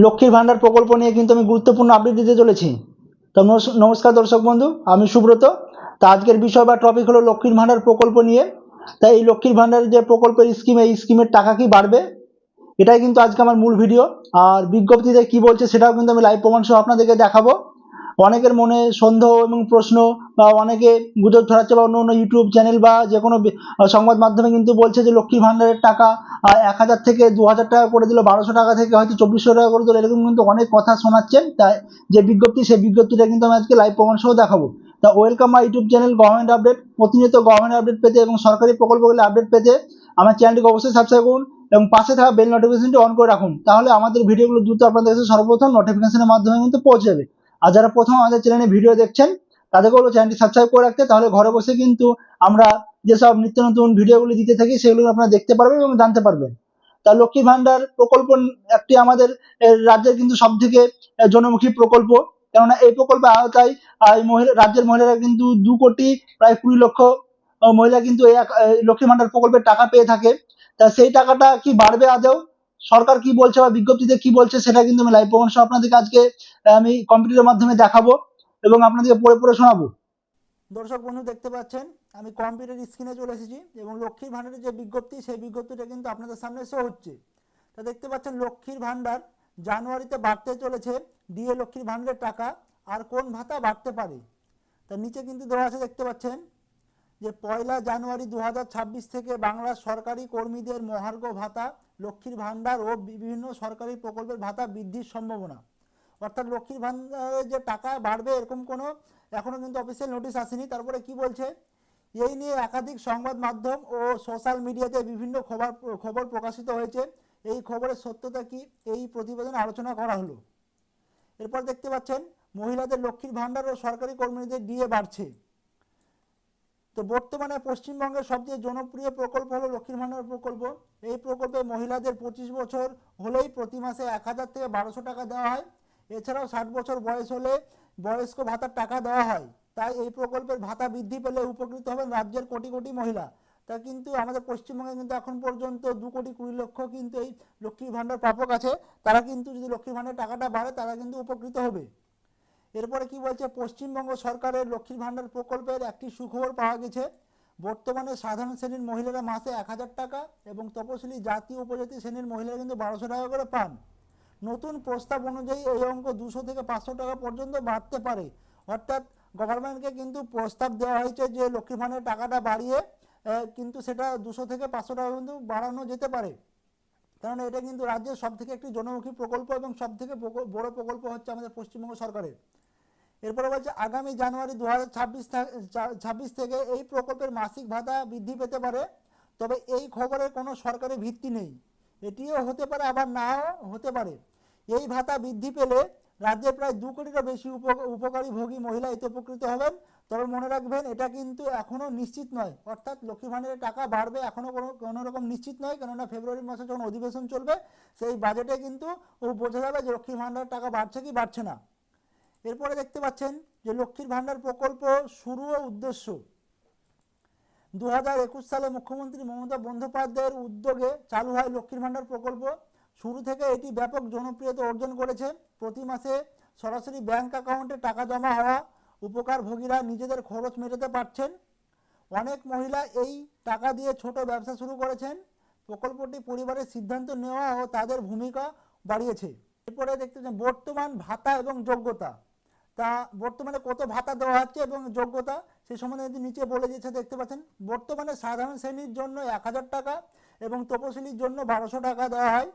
লক্ষ্মীর ভান্ডার প্রকল্প নিয়ে কিন্তু আমি গুরুত্বপূর্ণ আপডেট দিতে চলেছি। তো নমস্কার দর্শক বন্ধু, আমি সুব্রত। তা আজকের বিষয় বা টপিক হলো লক্ষ্মীর ভান্ডার প্রকল্প নিয়ে। তাই এই লক্ষ্মীর ভান্ডারের যে প্রকল্পের স্কিম, এই স্কিমের টাকা কি বাড়বে, এটাই কিন্তু আজকে আমার মূল ভিডিও। আর বিজ্ঞপ্তিতে কি বলছে সেটাও কিন্তু আমি লাইভ প্রমাণ সহ আপনাদেরকে দেখাবো। অনেকের মনে সন্দেহ এবং প্রশ্ন, বা অনেকে গুজব ছড়াচ্ছে, বা অন্য অন্য ইউটিউব চ্যানেল বা যে কোনো সংবাদ মাধ্যমে কিন্তু বলছে যে লক্ষ্মীর ভান্ডারের টাকা 1000 থেকে 2000 টাকা করে দিল, 1200 টাকা থেকে হয়তো 2400 টাকা করে দিল, এরকম কিন্তু অনেক কথা শোনাচ্ছেন। তাই যে বিজ্ঞপ্তি, সেই বিজ্ঞপ্তিটা কিন্তু আমি আজকে লাইভ প্রমাণ সহ দেখাবো। তা welcome my YouTube channel government update. প্রতিনিয়ত গভর্নমেন্ট আপডেট পেতে এবং সরকারি প্রকল্পগুলি আপডেট পেতে আমার চ্যানেলটিকে অবশ্যই সাবস্ক্রাইব করুন এবং পাশে থাকা বেল নোটিফিকেশনটি অন করে রাখুন। তাহলে আমাদের ভিডিওগুলো দ্রুত আপনাদের কাছে সর্বপ্রথম নোটিফিকেশনের মাধ্যমে কিন্তু পৌঁছে যাবে। আর যারা প্রথম আমাদের চ্যানেলে ভিডিও দেখছেন, তাদেরকে বলবো চ্যানেলটি সাবস্ক্রাইব করে রাখতে। তাহলে ঘরে বসে কিন্তু আমরা যেসব নিত্য নতুন ভিডিওগুলি দিতে থাকি, সেগুলো আপনারা দেখতে পারবেন এবং জানতে পারবেন। তা লক্ষ্মী ভান্ডার প্রকল্প একটি আমাদের রাজ্যের কিন্তু সব থেকে জনমুখী প্রকল্প। কেননা এই প্রকল্পের আওতায় রাজ্যের মহিলারা কিন্তু 2 কোটি প্রায় 20 লক্ষ মহিলা কিন্তু এই লক্ষ্মী ভান্ডার প্রকল্পের টাকা পেয়ে থাকে। তা সেই টাকাটা কি বাড়বে আদৌ, সরকার কি বলছে বা বিজ্ঞপ্তিতে কি বলছে, সেটা কিন্তু আমি লাইভ প্রমাণ সহ আপনাদেরকে আজকে আমি কম্পিউটারের মাধ্যমে দেখাবো এবং আপনাদেরকে পড়ে পড়ে শোনাবো। দর্শক বন্ধু, দেখতে পাচ্ছেন আমি কম্পিউটার স্ক্রিনে চলে এসেছি এবং লক্ষ্মীর ভান্ডারের যে বিজ্ঞপ্তি, সেই বিজ্ঞপ্তিটা কিন্তু আপনাদের সামনে শো হচ্ছে। তা দেখতে পাচ্ছেন লক্ষ্মীর ভান্ডার জানুয়ারিতে বাড়তে চলেছে, দিয়ে লক্ষ্মীর ভান্ডারের টাকা আর কোন ভাতা বাড়তে পারে। তা নিচে কিন্তু দেওয়া আছে, দেখতে পাচ্ছেন যে 1 জানুয়ারি 2026 থেকে বাংলার সরকারি কর্মীদের মহার্ঘ ভাতা, লক্ষ্মীর ভান্ডার ও বিভিন্ন সরকারি প্রকল্পের ভাতা বৃদ্ধির সম্ভাবনা। অর্থাৎ লক্ষ্মীর ভান্ডারের যে টাকা বাড়বে, এরকম কোনো এখনও কিন্তু অফিসিয়াল নোটিশ আসেনি। তারপরে কি বলছে, এই নিয়ে একাধিক সংবাদ মাধ্যম ও সোশ্যাল মিডিয়াতে বিভিন্ন খবর প্রকাশিত হয়েছে। এই খবরের সত্যতা কি, এই প্রতিবেদনে আলোচনা করা হলো। এরপর দেখতে পাচ্ছেন মহিলাদের লক্ষ্মীর ভান্ডার ও সরকারি কর্মীদের ডিএ বাড়ছে। তো বর্তমানে পশ্চিমবঙ্গের সবচেয়ে জনপ্রিয় প্রকল্প হলো লক্ষ্মীর ভান্ডার প্রকল্প। এই প্রকল্পে মহিলাদের 25 বছর হলেই প্রতি মাসে 1000 থেকে 1200 টাকা দেওয়া হয়। এছাড়াও 60 বছর বয়স হলে বয়স্ক ভাতার টাকা দেওয়া হয়। তাই এই প্রকল্পের ভাতা বৃদ্ধি পেলে উপকৃত হবেন রাজ্যের কোটি কোটি মহিলা। তা কিন্তু আমাদের পশ্চিমবঙ্গে কিন্তু এখন পর্যন্ত 2,20,00,000 কিন্তু এই লক্ষ্মীর ভান্ডার প্রাপক আছে। তারা কিন্তু যদি লক্ষ্মীর ভান্ডার টাকাটা বাড়ে, তারা কিন্তু উপকৃত হবে। এরপরে কি বলছে, পশ্চিমবঙ্গ সরকারের লক্ষ্মীর ভান্ডার প্রকল্পের একটি সুখবর পাওয়া গেছে। বর্তমানে সাধারণ শ্রেণীর মহিলারা মাসে 1000 টাকা এবং তপশিলি জাতি উপজাতি শ্রেণীর মহিলারা কিন্তু 1200 টাকা করে পান। নতুন প্রস্তাব অনুযায়ী এই অঙ্ক 200 থেকে 500 টাকা পর্যন্ত বাড়তে পারে। অর্থাৎ গভর্নমেন্টকে কিন্তু প্রস্তাব দেওয়া হয়েছে যে লক্ষ্মীর ভান্ডারের টাকাটা বাড়িয়ে কিন্তু সেটা 200 থেকে 500 টাকা কিন্তু বাড়ানো যেতে পারে। কারণ এটা কিন্তু রাজ্যের সব থেকে একটি জনমুখী প্রকল্প এবং সব থেকে বড় প্রকল্প হচ্ছে আমাদের পশ্চিমবঙ্গ সরকারের। এরপরে বলছে আগামী জানুয়ারি 2026 থেকে এই প্রকল্পের মাসিক ভাতা বৃদ্ধি পেতে পারে। তবে এই খবরের কোনো সরকারি ভিত্তি নেই। এটিও হতে পারে, আবার নাও হতে পারে। এই ভাতা বৃদ্ধি পেলে রাজ্যে প্রায় 2 কোটিরও বেশি উপকারী ভোগী মহিলা এতে উপকৃত হবেন। তবে মনে রাখবেন, এটা কিন্তু এখনও নিশ্চিত নয়। অর্থাৎ লক্ষ্মী ভান্ডারের টাকা বাড়বে এখনও কোনো রকম নিশ্চিত নয়। কেননা ফেব্রুয়ারি মাসে যখন অধিবেশন চলবে, সেই বাজেটে কিন্তু বোঝা যাবে যে লক্ষ্মী ভান্ডারের টাকা বাড়ছে কি বাড়ছে না। এরপরে দেখতে পাচ্ছেন যে লক্ষ্মীর ভান্ডার প্রকল্প শুরু ও উদ্দেশ্য। 2021 সালে মুখ্যমন্ত্রী মমতা বন্দ্যোপাধ্যায়ের উদ্যোগে চালু হয় লক্ষ্মীর ভান্ডার প্রকল্প। শুরু থেকে এটি ব্যাপক জনপ্রিয়তা অর্জন করেছে। প্রতি মাসে সরাসরি ব্যাংক অ্যাকাউন্টে টাকা জমা হওয়া, উপকারভোগীরা নিজেদের খরচ মেটাতে পারছেন। অনেক মহিলা এই টাকা দিয়ে ছোট ব্যবসা শুরু করেছেন। প্রকল্পটি পরিবারের সিদ্ধান্ত নেওয়া ও তাদের ভূমিকা বাড়িয়েছে। এরপরে দেখতে পাচ্ছেন বর্তমান ভাতা এবং যোগ্যতা। তা বর্তমানে কত ভাতা দেওয়া হচ্ছে এবং যোগ্যতা, সেই সম্বন্ধে যদি নিচে বলে দিয়েছে, দেখতে পাচ্ছেন বর্তমানে সাধারণ শ্রেণীর জন্য 1000 টাকা এবং তপশিলির জন্য 1200 টাকা দেওয়া হয়।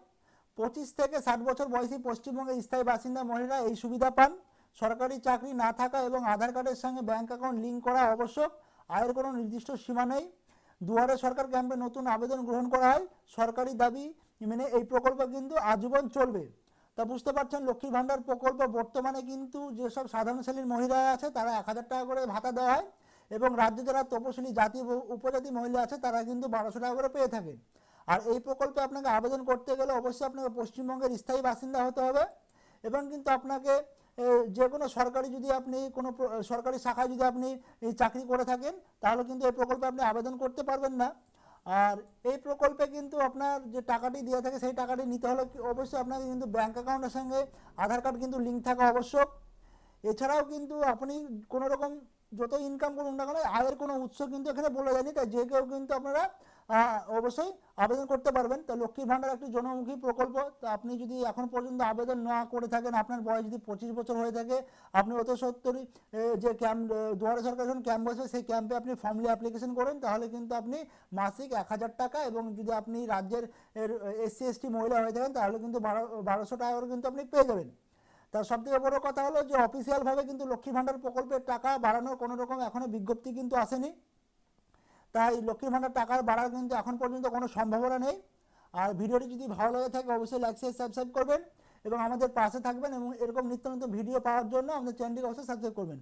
25 থেকে 60 বছর বয়সী পশ্চিমবঙ্গের স্থায়ী বাসিন্দা মহিলা এই সুবিধা পান। সরকারি চাকরি না থাকা এবং আধার কার্ডের সঙ্গে ব্যাংক অ্যাকাউন্ট লিঙ্ক করা আবশ্যক। আয়ের কোনো নির্দিষ্ট সীমা নেই। দুয়ারে সরকার ক্যাম্পে নতুন আবেদন গ্রহণ করা হয়। সরকারি দাবি মেনে এই প্রকল্প কিন্তু আজীবন চলবে। তা বুঝতে পারছেন, লক্ষ্মীর ভান্ডার প্রকল্প বর্তমানে কিন্তু যেসব সাধারণ শ্রেণীর মহিলা আছে, তারা 1000 টাকা করে ভাতা দেওয়া হয় এবং রাজ্যে যারা তপশিলি জাতি উপজাতি মহিলা আছে, তারা কিন্তু 1200 টাকা করে পেয়ে থাকেন। আর এই প্রকল্পে আপনাকে আবেদন করতে গেলে অবশ্যই আপনাকে পশ্চিমবঙ্গের স্থায়ী বাসিন্দা হতে হবে এবং কিন্তু আপনাকে যে কোনো সরকারি, যদি আপনি কোনো সরকারি শাখায় যদি আপনি এই চাকরি করে থাকেন, তাহলে কিন্তু এই প্রকল্পে আপনি আবেদন করতে পারবেন না। আর এই প্রকল্পে কিন্তু আপনার যে টাকাটি দেওয়া থাকে সেই টাকাটি নিতে হলে অবশ্যই আপনাকে কিন্তু ব্যাঙ্ক অ্যাকাউন্টের সঙ্গে আধার কার্ড কিন্তু লিঙ্ক থাকা আবশ্যক। এছাড়াও কিন্তু আপনি কোনো রকম যত ইনকাম করুন না কেন আয়ের কোনো উৎস কিন্তু এখানে বলা যায়নি, তাই যে কেউ কিন্তু আপনারা অবশ্যই আবেদন করতে পারবেন। তো লক্ষ্মীর ভাণ্ডার একটি জনমুখী প্রকল্প। তো আপনি যদি এখন পর্যন্ত আবেদন না করে থাকেন, আপনার বয়স যদি 25 বছর হয়ে থাকে, আপনি অত সত্তরই যে ক্যাম্প দুয়ারে সরকার যখন ক্যাম্প বসবে সেই ক্যাম্পে আপনি ফর্মলি অ্যাপ্লিকেশন করেন, তাহলে কিন্তু আপনি মাসিক 1000 টাকা, এবং যদি আপনি রাজ্যের SC ST মহিলা হয়ে থাকেন তাহলে কিন্তু 1200 টাকা করে কিন্তু আপনি পেয়ে যাবেন। তার সবথেকে বড় কথা হলো যে অফিসিয়ালভাবে কিন্তু লক্ষ্মী ভাণ্ডার প্রকল্পের টাকা বাড়ানোর কোনো রকম এখনও বিজ্ঞপ্তি কিন্তু আসেনি, তাই লক্ষ্মী ভাণ্ডার টাকা বাড়ার কিন্তু এখন পর্যন্ত কোনো সম্ভাবনা নেই। আর ভিডিওটি যদি ভালো লাগে থাকে অবশ্যই লাইক শেয়ার সাবস্ক্রাইব করবেন এবং আমাদের পাশে থাকবেন, এবং এরকম নিত্য নতুন ভিডিও পাওয়ার জন্য আমাদের চ্যানেলটিকে অবশ্যই সাবস্ক্রাইব করবেন।